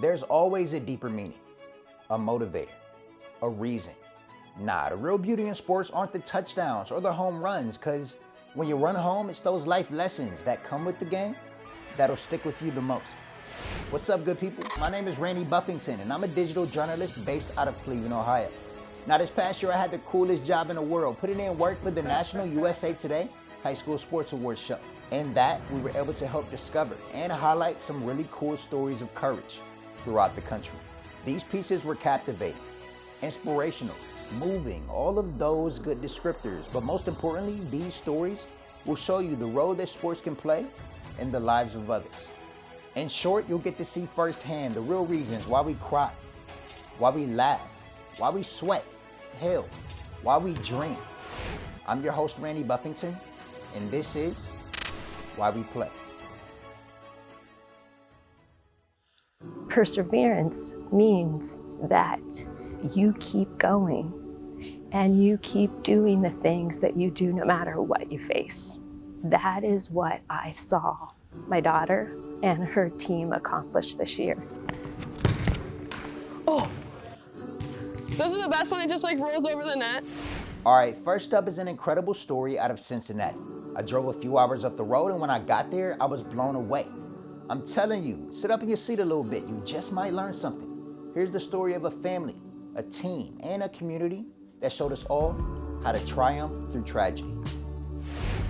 There's always a deeper meaning, a motivator, a reason. Nah, the real beauty in sports aren't the touchdowns or the home runs, because when you run home, it's those life lessons that come with the game that'll stick with you the most. What's up, good people? My name is Randy Buffington, and I'm a digital journalist based out of Cleveland, Ohio. Now, this past year, I had the coolest job in the world, putting in work for the National USA Today High School Sports Awards show. In that, we were able to help discover and highlight some really cool stories of courage throughout the country. These pieces were captivating, inspirational, moving, all of those good descriptors. But most importantly, these stories will show you the role that sports can play in the lives of others. In short, you'll get to see firsthand the real reasons why we cry, why we laugh, why we sweat, hell, why we dream. I'm your host, Randy Buffington, and this is Why We Play. Perseverance means that you keep going and you keep doing the things that you do no matter what you face. That is what I saw my daughter and her team accomplish this year. Oh, this is the best one. It just like rolls over the net. All right, first up is an incredible story out of Cincinnati. I drove a few hours up the road, and when I got there, I was blown away. I'm telling you, sit up in your seat a little bit. You just might learn something. Here's the story of a family, a team, and a community that showed us all how to triumph through tragedy.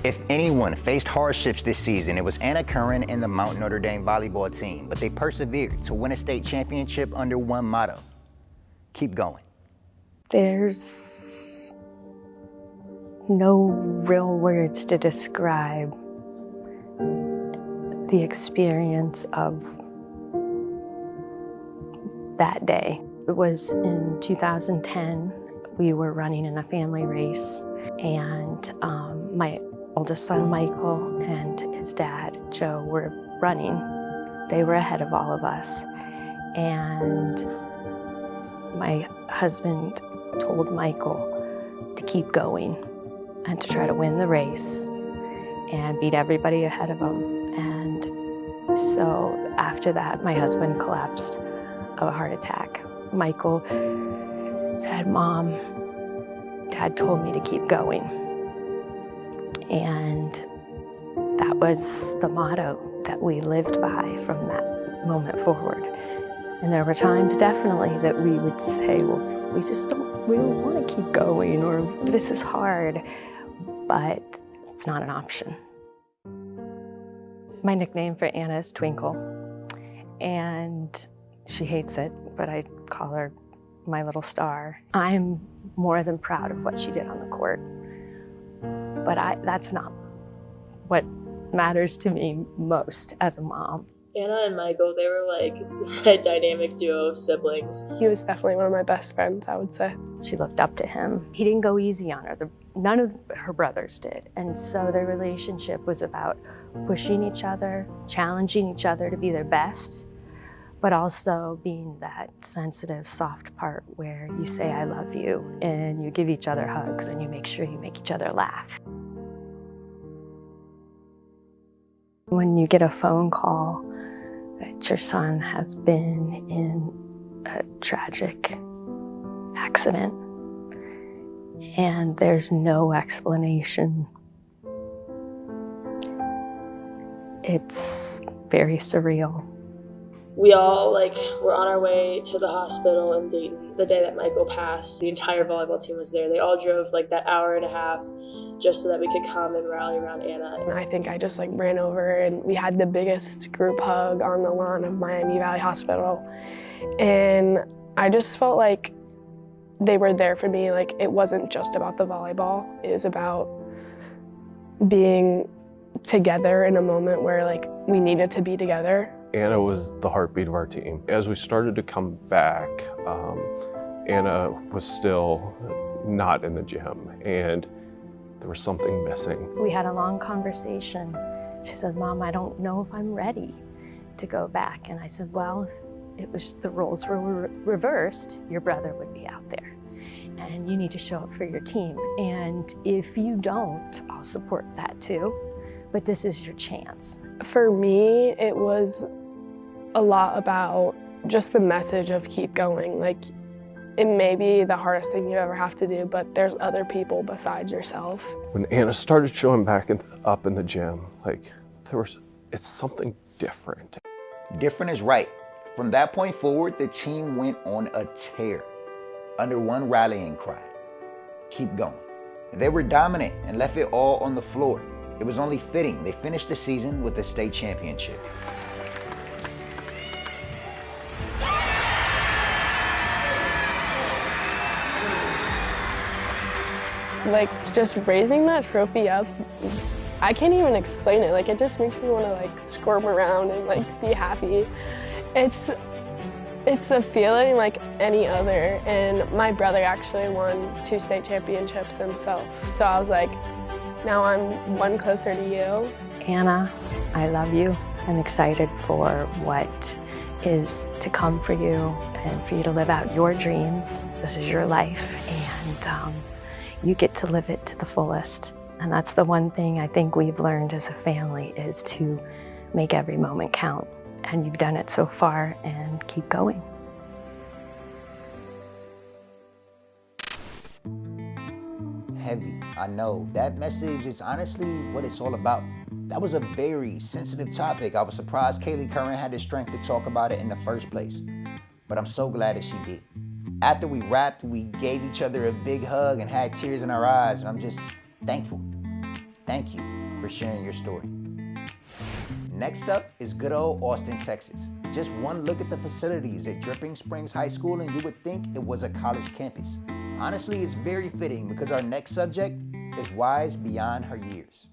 If anyone faced hardships this season, it was Anna CURRIN and the Mount Notre Dame volleyball team, but they persevered to win a state championship under one motto: keep going. There's no real words to describe the experience of that day. It was in 2010. We were running in a family race, and my oldest son, Michael, and his dad, Joe, were running. They were ahead of all of us, and my husband told Michael to keep going and to try to win the race and beat everybody ahead of him. And so after that, my husband collapsed of a heart attack. Michael said, "Mom, Dad told me to keep going." And that was the motto that we lived by from that moment forward. And there were times definitely that we would say, well, we just don't really want to keep going, or this is hard, but it's not an option. My nickname for Anna is Twinkle, and she hates it, but I call her my little star. I'm more than proud of what she did on the court, but that's not what matters to me most as a mom. Anna and Michael, they were like a dynamic duo of siblings. He was definitely one of my best friends, I would say. She looked up to him. He didn't go easy on her. None of her brothers did. And so their relationship was about pushing each other, challenging each other to be their best, but also being that sensitive, soft part where you say, I love you, and you give each other hugs, and you make sure you make each other laugh. When you get a phone call that your son has been in a tragic accident and there's no explanation, it's very surreal. We all were on our way to the hospital in Dayton the day that Michael passed. The entire volleyball team was there. They all drove that hour and a half just so that we could come and rally around Anna. And I think I just ran over, and we had the biggest group hug on the lawn of Miami Valley Hospital. And I just felt like they were there for me. It wasn't just about the volleyball. It was about being together in a moment where we needed to be together. Anna was the heartbeat of our team. As we started to come back, Anna was still not in the gym, and there was something missing. We had a long conversation. She said, Mom, I don't know if I'm ready to go back. And I said, well, if it was the roles were reversed, your brother would be out there. And you need to show up for your team. And if you don't, I'll support that too. But this is your chance. For me, it was a lot about just the message of keep going. Like, it may be the hardest thing you ever have to do, but there's other people besides yourself. When Anna started showing back up in the gym, like it's something different. Different is right. From that point forward, the team went on a tear under one rallying cry: keep going. They were dominant and left it all on the floor. It was only fitting they finished the season with the state championship. Like, just raising that trophy up, I can't even explain it. Like, it just makes me want to like squirm around and like be happy. It's a feeling like any other. And my brother actually won 2 state championships himself. So I was like, now I'm one closer to you. Anna, I love you. I'm excited for what is to come for you and for you to live out your dreams. This is your life, and you get to live it to the fullest. And that's the one thing I think we've learned as a family, is to make every moment count. And you've done it so far, and keep going. Heavy, I know. That message is honestly what it's all about. That was a very sensitive topic. I was surprised Kaylee CURRIN had the strength to talk about it in the first place. But I'm so glad that she did. After we wrapped, we gave each other a big hug and had tears in our eyes, and I'm just thankful. Thank you for sharing your story. Next up is good old Austin, Texas. Just one look at the facilities at Dripping Springs High School and you would think it was a college campus. Honestly, it's very fitting because our next subject is wise beyond her years.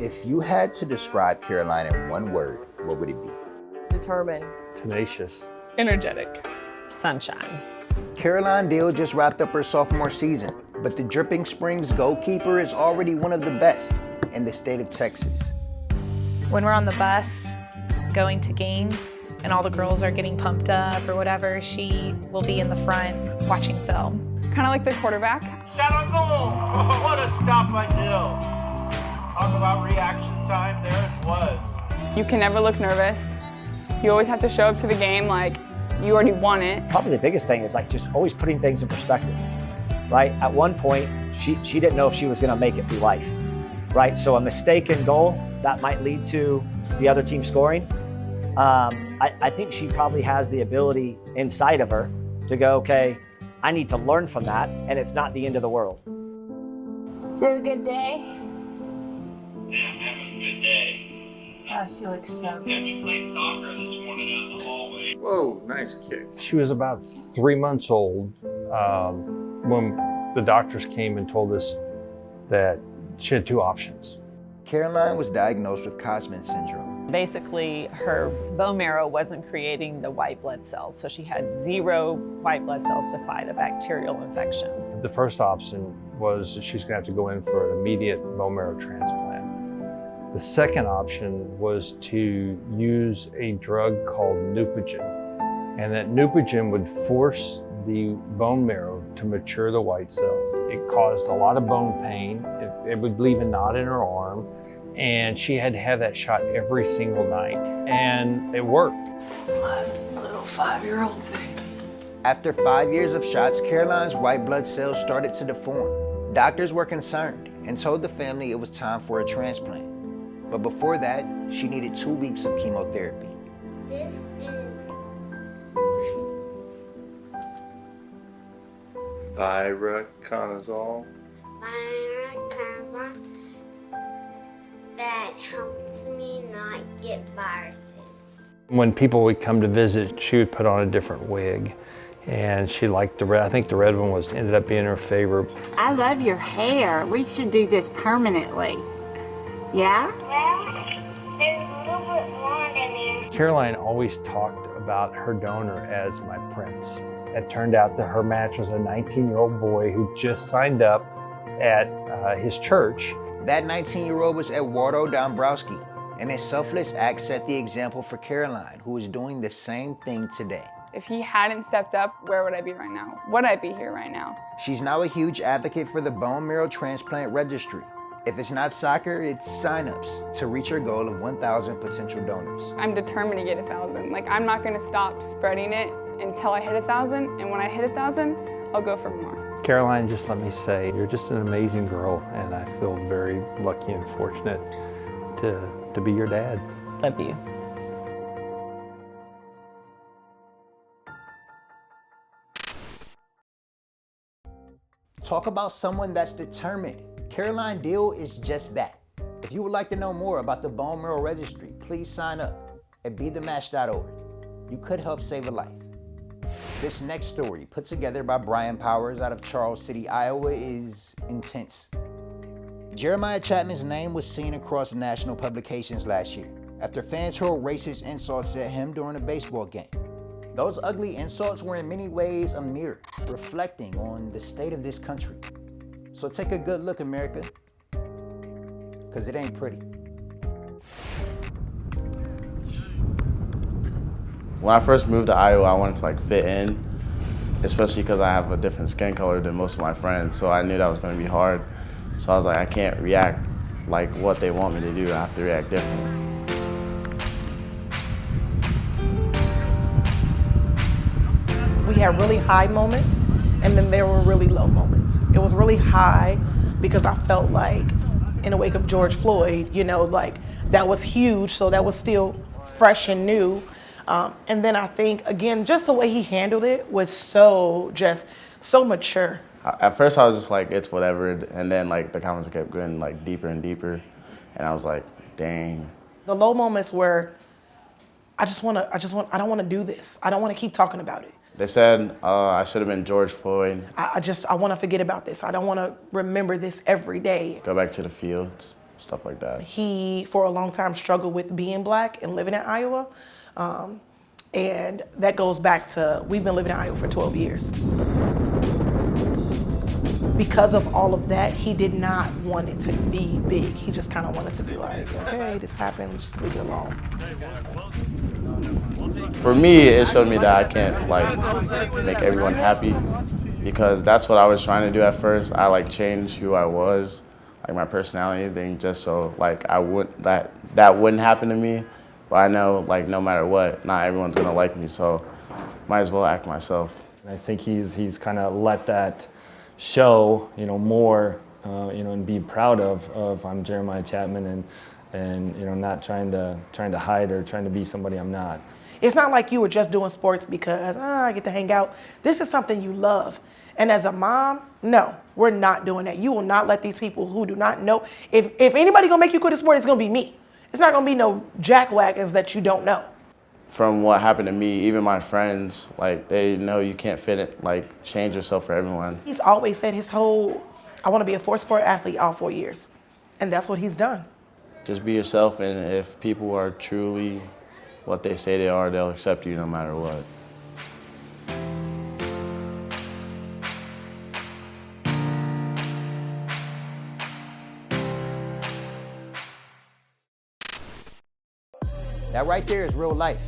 If you had to describe Caroline in one word, what would it be? Determined. Tenacious. Energetic. Sunshine. Caroline DILL just wrapped up her sophomore season, but the Dripping Springs goalkeeper is already one of the best in the state of Texas. When we're on the bus going to games and all the girls are getting pumped up or whatever, she will be in the front watching film. Kind of like the quarterback. Shot on goal! What a stop by DILL. Talk about reaction time, there it was. You can never look nervous. You always have to show up to the game like you already won it. Probably the biggest thing is like just always putting things in perspective, right? At one point, she didn't know if she was gonna make it through life, right? So a mistaken goal, that might lead to the other team scoring. I think she probably has the ability inside of her to go, okay, I need to learn from that, and it's not the end of the world. Is it a good day? Yeah, I'm having a good day. Oh, she looks so good. We played soccer this morning out in the hallway. Whoa, nice kick. She was about 3 months old when the doctors came and told us that she had 2 options. Caroline was diagnosed with CHAPMAN syndrome. Basically, her bone marrow wasn't creating the white blood cells, so she had 0 white blood cells to fight a bacterial infection. The first option was that she's gonna have to go in for an immediate bone marrow transplant. The second option was to use a drug called Neupogen, and that Neupogen would force the bone marrow to mature the white cells. It caused a lot of bone pain. It would leave a knot in her arm, and she had to have that shot every single night, and it worked. My little 5-year-old baby. After 5 years of shots, Caroline's white blood cells started to deform. Doctors were concerned and told the family it was time for a transplant. But before that, she needed 2 weeks of chemotherapy. This is Viraconazole. Viraconazole that helps me not get viruses. When people would come to visit, she would put on a different wig, and she liked the red. I think the red one ended up being her favorite. I love your hair. We should do this permanently. Yeah? Well, there's a little bit blonde in there. Caroline always talked about her donor as my prince. It turned out that her match was a 19-year-old boy who just signed up at his church. That 19-year-old was Eduardo Dombrowski, and his selfless act set the example for Caroline, who is doing the same thing today. If he hadn't stepped up, where would I be right now? Would I be here right now? She's now a huge advocate for the bone marrow transplant registry, If it's not soccer, it's signups to reach your goal of 1,000 potential donors. I'm determined to get 1,000. Like, I'm not gonna stop spreading it until I hit 1,000, and when I hit 1,000, I'll go for more. Caroline, just let me say, you're just an amazing girl, and I feel very lucky and fortunate to be your dad. Love you. Talk about someone that's determined. Caroline DILL is just that. If you would like to know more about the bone marrow registry, please sign up at bethematch.org. You could help save a life. This next story, put together by Brian Powers out of Charles City, Iowa, is intense. Jeremiah Chapman's name was seen across national publications last year after fans hurled racist insults at him during a baseball game. Those ugly insults were in many ways a mirror, reflecting on the state of this country. So take a good look, America, because it ain't pretty. When I first moved to Iowa, I wanted to fit in, especially because I have a different skin color than most of my friends, so I knew that was going to be hard. So I was like, I can't react like what they want me to do. I have to react differently. We had really high moments, and then there were really low moments. It was really high because I felt like in the wake of George Floyd, that was huge, so that was still fresh and new. And then I think, again, just the way he handled it was so mature. At first I was just like, it's whatever, and then the comments kept getting deeper and deeper, and I was like, dang. The low moments were, I don't want to do this. I don't want to keep talking about it. They said I should have been George Floyd. I want to forget about this. I don't want to remember this every day. Go back to the fields, stuff like that. He, for a long time, struggled with being black and living in Iowa. And that goes back to, we've been living in Iowa for 12 years. Because of all of that, he did not want it to be big. He just kind of wanted to be like, okay, this happened, just leave it alone. For me, it showed me that I can't make everyone happy, because that's what I was trying to do at first. I changed who I was, my personality thing, just so that wouldn't happen to me. But I know no matter what, not everyone's gonna like me, so might as well act myself. I think he's kind of let that show, more, and be proud of I'm Jeremiah Chapman, and not trying to hide or trying to be somebody I'm not. It's not like you were just doing sports because I get to hang out. This is something you love. And as a mom, no, we're not doing that. You will not let these people who do not know. If anybody gonna make you quit a sport, it's gonna be me. It's not gonna be no jackwagons that you don't know. From what happened to me, even my friends, they know you can't fit it, change yourself for everyone. He's always said I wanna be a 4-sport athlete all 4 years. And that's what he's done. Just be yourself, and if people are truly what they say they are, they'll accept you no matter what. That right there is real life.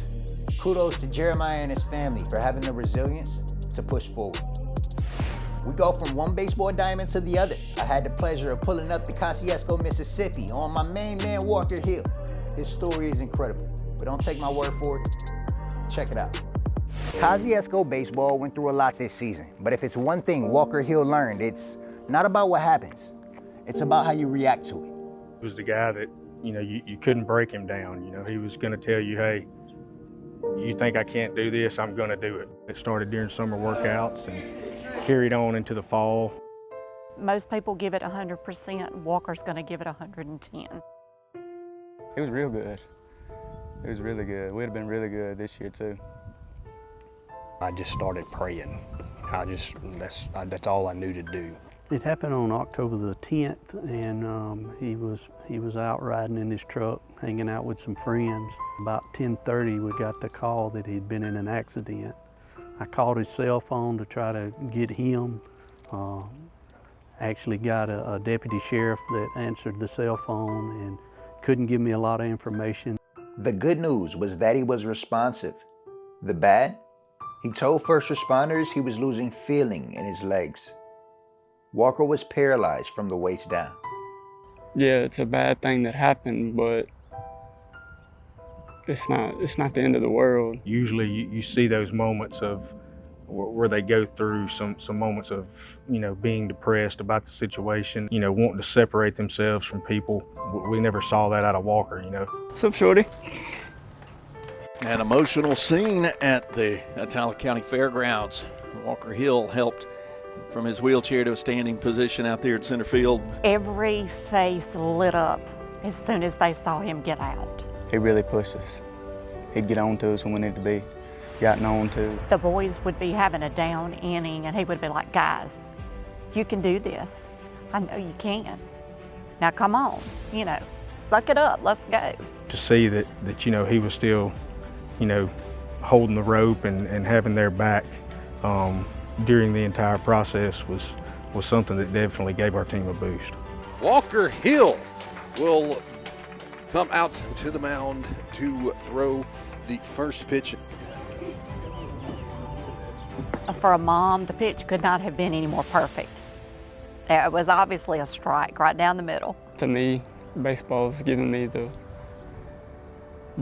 Kudos to Jeremiah and his family for having the resilience to push forward. We go from one baseball diamond to the other. I had the pleasure of pulling up to Kosciuszko, Mississippi on my main man, Walker Hill. His story is incredible, but don't take my word for it. Check it out. Kosciuszko baseball went through a lot this season, but if it's one thing Walker Hill learned, it's not about what happens. It's about how you react to it. He was the guy that, you couldn't break him down. He was gonna tell you, hey, you think I can't do this, I'm gonna do it. It started during summer workouts and carried on into the fall. Most people give it 100%. Walker's gonna give it 110. It was real good. It was really good. We'd have been really good this year too. I just started praying. That's all I knew to do. It happened on October the 10th, and he was out riding in his truck, hanging out with some friends. About 10:30, we got the call that he'd been in an accident. I called his cell phone to try to get him. Actually got a deputy sheriff that answered the cell phone and couldn't give me a lot of information. The good news was that he was responsive. The bad? He told first responders he was losing feeling in his legs. Walker was paralyzed from the waist down. yeah, it's a bad thing that happened, but it's not the end of the world. Usually you see those moments of where they go through some moments of, you know, being depressed about the situation, you know, wanting to separate themselves from people. We never saw that out of Walker, you know. What's up, shorty? An emotional scene at the Talent County Fairgrounds. Walker Hill helped from his wheelchair to a standing position out there at center field. Every face lit up as soon as they saw him get out. He really pushed us. He'd get on to us when we needed to be gotten on to. The boys would be having a down inning and he would be like, guys, you can do this. I know you can. Now come on, you know, suck it up, let's go. To see that you know, he was still, you know, holding the rope and having their back during the entire process was something that definitely gave our team a boost. Walker Hill will come out to the mound to throw the first pitch. For a mom, the pitch could not have been any more perfect. It was obviously a strike right down the middle. To me, baseball has given me the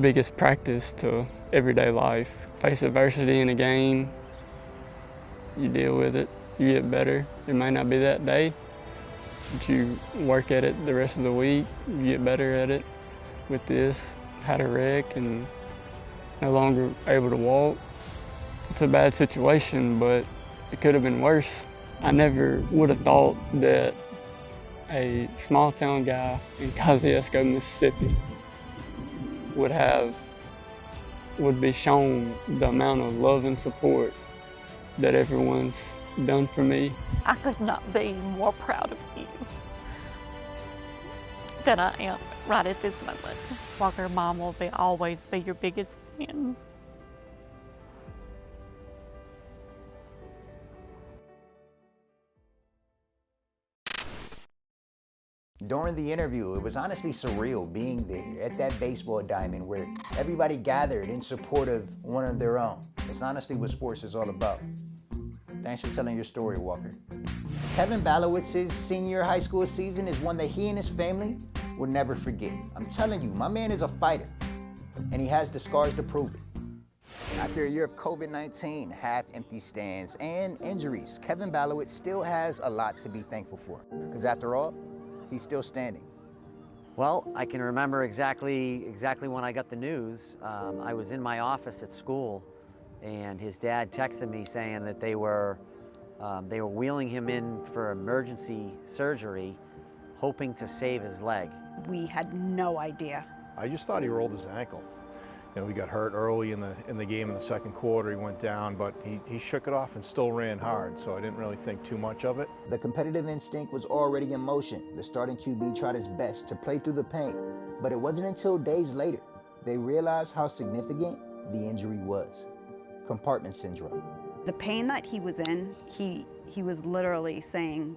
biggest practice to everyday life. Face adversity in a game, you deal with it, you get better. It might not be that day, but you work at it the rest of the week, you get better at it. With this, had a wreck and no longer able to walk. It's a bad situation, but it could have been worse. I never would have thought that a small town guy in Kosciuszko, Mississippi would be shown the amount of love and support that everyone's done for me. I could not be more proud of you than I am right at this moment. Walker, Mom will always be your biggest fan. During the interview, it was honestly surreal being there at that baseball diamond where everybody gathered in support of one of their own. It's honestly what sports is all about. Thanks for telling your story, Walker. Kevin Balewicz's senior high school season is one that he and his family will never forget. I'm telling you, my man is a fighter, and he has the scars to prove it. After a year of COVID-19, half-empty stands, and injuries, Kevin Balewicz still has a lot to be thankful for. Because after all, he's still standing. Well, I can remember exactly when I got the news. I was in my office at school, and his dad texted me saying that they were wheeling him in for emergency surgery, hoping to save his leg. We had no idea. I just thought he rolled his ankle. You know, he got hurt early in the game in the second quarter. He went down, but he shook it off and still ran hard, so I didn't really think too much of it. The competitive instinct was already in motion. The starting QB tried his best to play through the pain, but it wasn't until days later they realized how significant the injury was. Compartment syndrome. The pain that he was in, he was literally saying,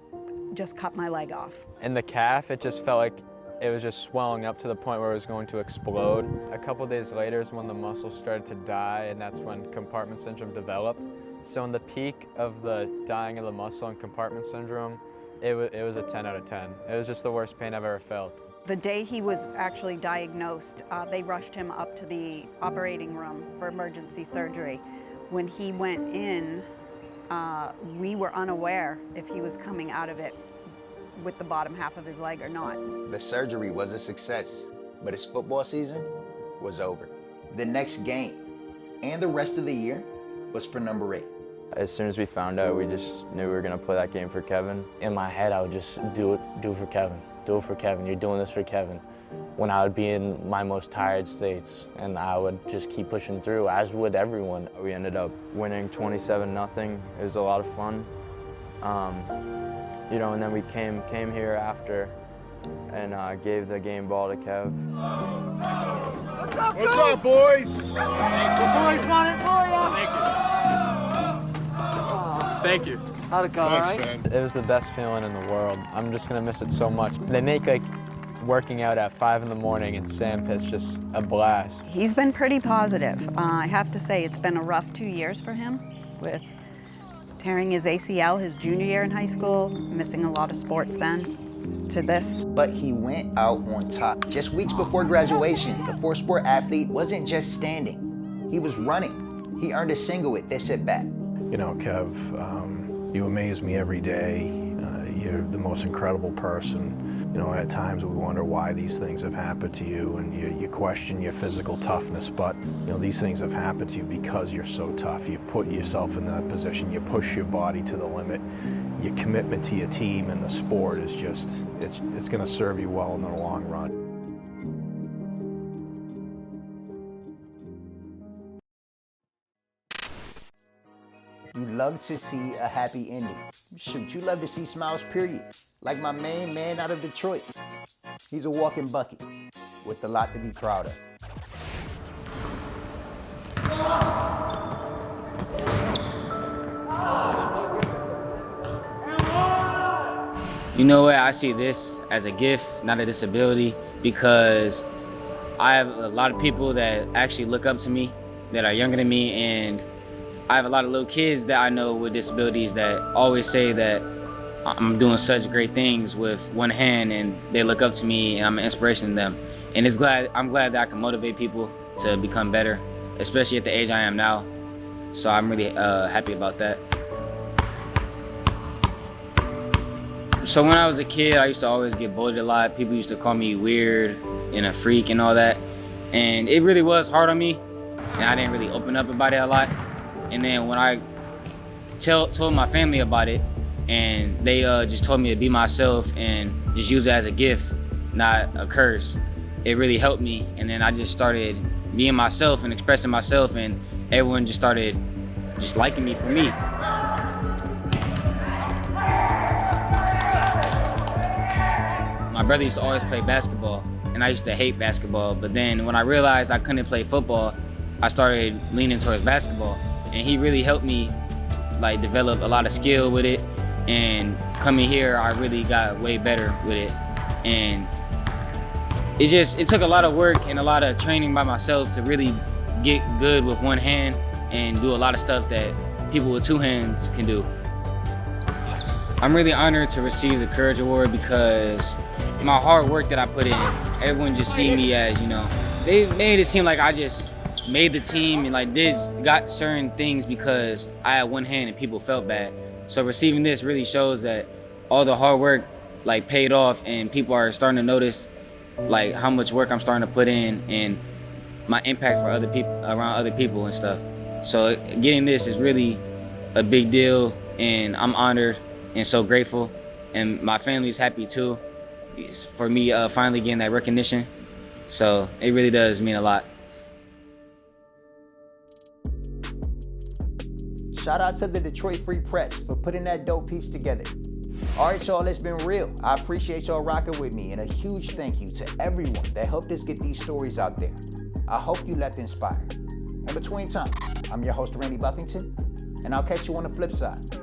just cut my leg off. In the calf, it just felt like it was just swelling up to the point where it was going to explode. A couple days later is when the muscle started to die, and that's when compartment syndrome developed. So in the peak of the dying of the muscle and compartment syndrome, it was a 10 out of 10. It was just the worst pain I've ever felt. The day he was actually diagnosed, they rushed him up to the operating room for emergency surgery. When he went in, we were unaware if he was coming out of it with the bottom half of his leg or not. The surgery was a success, but his football season was over. The next game and the rest of the year was for number 8. As soon as we found out, we just knew we were going to play that game for Kevin. In my head, I would just do it for Kevin. Do it for Kevin. You're doing this for Kevin. When I would be in my most tired states, and I would just keep pushing through, as would everyone. We ended up winning 27-0. It was a lot of fun. You know, and then we came here after and gave the game ball to Kev. What's up, boys? The boys want it for you. Thank you. How'd it go, all right? It was the best feeling in the world. I'm just gonna miss it so much. They make like working out at 5 in the morning in sandpits just a blast. He's been pretty positive. I have to say it's been a rough 2 years for him with tearing his ACL his junior year in high school, missing a lot of sports then, to this. But he went out on top. Just weeks before graduation, the four-sport athlete wasn't just standing. He was running. He earned a single with this at bat. You know, Kev, you amaze me every day. You're the most incredible person. You know, at times we wonder why these things have happened to you, and you question your physical toughness, but you know, these things have happened to you because you're so tough. You've put yourself in that position. You push your body to the limit. Your commitment to your team and the sport is just, it's going to serve you well in the long run. You love to see a happy ending. Shoot, you love to see smiles, period. Like my main man out of Detroit. He's a walking bucket with a lot to be proud of. You know what, I see this as a gift, not a disability, because I have a lot of people that actually look up to me, that are younger than me, and I have a lot of little kids that I know with disabilities that always say that I'm doing such great things with one hand, and they look up to me and I'm an inspiration to them. And I'm glad that I can motivate people to become better, especially at the age I am now. So I'm really happy about that. So when I was a kid, I used to always get bullied a lot. People used to call me weird and a freak and all that. And it really was hard on me, and I didn't really open up about it a lot. And then when I told my family about it, and they just told me to be myself and just use it as a gift, not a curse, it really helped me. And then I just started being myself and expressing myself, and everyone just started just liking me for me. My brother used to always play basketball, and I used to hate basketball. But then when I realized I couldn't play football, I started leaning towards basketball. And he really helped me like develop a lot of skill with it. And coming here, I really got way better with it. And it took a lot of work and a lot of training by myself to really get good with one hand and do a lot of stuff that people with two hands can do. I'm really honored to receive the Courage Award because my hard work that I put in, everyone just see me as, you know, they made it seem like I just made the team and like got certain things because I had one hand and people felt bad. So receiving this really shows that all the hard work like paid off, and people are starting to notice like how much work I'm starting to put in and my impact for other people, around other people and stuff. So getting this is really a big deal, and I'm honored and so grateful, and my family's happy too for me finally getting that recognition. So it really does mean a lot. Shout out to the Detroit Free Press for putting that dope piece together. All right, y'all, it's been real. I appreciate y'all rocking with me, and a huge thank you to everyone that helped us get these stories out there. I hope you left inspired. In between time, I'm your host, Randy Buffington, and I'll catch you on the flip side.